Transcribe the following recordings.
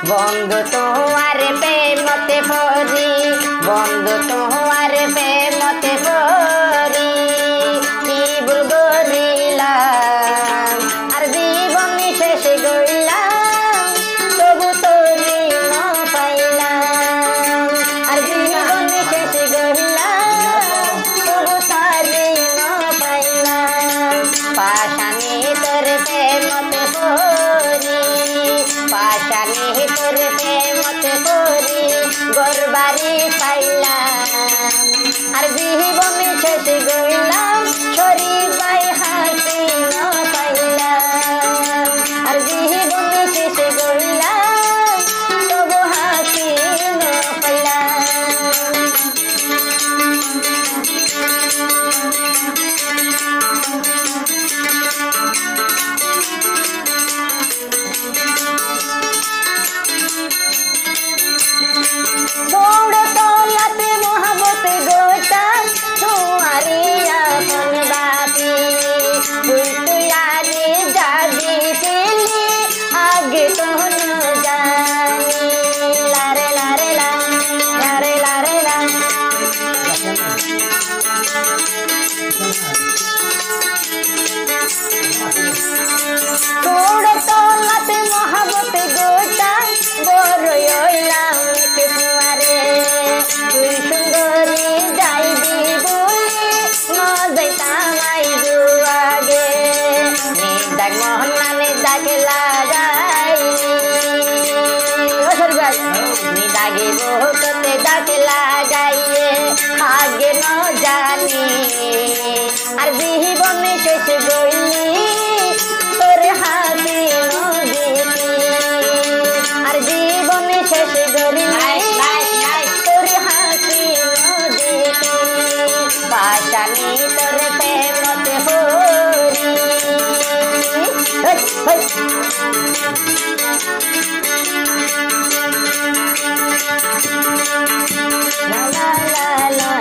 বন্ধু তোমার প্রেমতে পড়ি, বন্ধু তোমার প্রেমতে পড়ি, কি ভুল করিলাম আর জীবন শেষ গইলাম, তবু তোরে না পাইলাম। আর জীবন শেষ গইলাম, তবু তোরে না পাইলাম। পাশানি তোর প্রেমতে পড়ি, পাশানি তোর প্রেমতে পড়ি, ঘরবাড়ি পাইলাম আর জীবন শেষ গইলাম, শরীর বাই হাসি না পাইলাম। আর জীবন শেষ গইলাম, তবু হাসি না পাইলাম। छोड़ तौलते मोहब्बत गोता तुम्हारी अपन बाती, कोई तो यारी जादी पीली आगे तो न जानी। लारे लारे ला, लारे लारे ला। छोड़ तौलते मोहब्बत गोता बড়ই হইলাম তোমারে, তুই সুন্দরী যাইবি বলি না যাইতাম আইগো আগে। নিদাগ মোহনানে দাগ লাগাইনি, ও সরি ভাই, নিদাগে বহুততে দাগ লাগাইয়ে আগে ন জানি। আর জীবন শেষ গইলি তোর হাসি নদীতি, আর জীবন শেষ গইলি তোর হাসি নদীতি। পাশানি তোর প্রেমতে পড়ি, লা লা লা লা।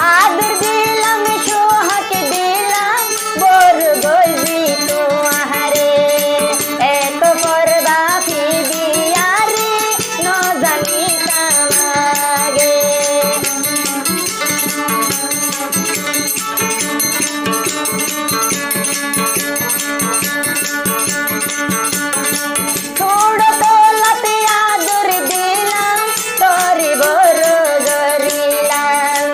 आदर दिलम सोहक दिलम बोर गोजी तुम्हारे, एक करबा दिया रे न जानी तमागे। छोड़ तौलते आदर दिलम तोरी बড় গরিলাম,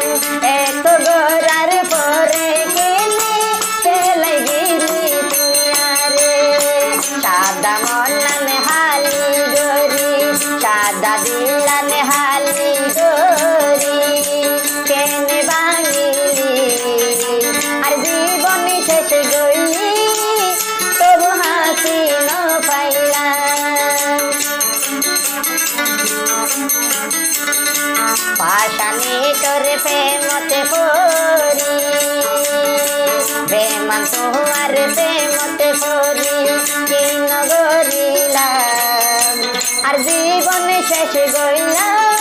এত গোরার পরে গেলি চলে গেলি তুইয়ারে। সাদা মনানে হালি গরি, সাদা দিলানে হালি গরি, কেনে ভাঙিলি আর জীবন শেষ গইলি, তবু হাসি ন পাইলাম। পাশানি তোর প্রেমতে পড়ি, বেমান তোমার প্রেমতে পড়ি, কি নগরিলাম আর জীবন শেষ গইলাম,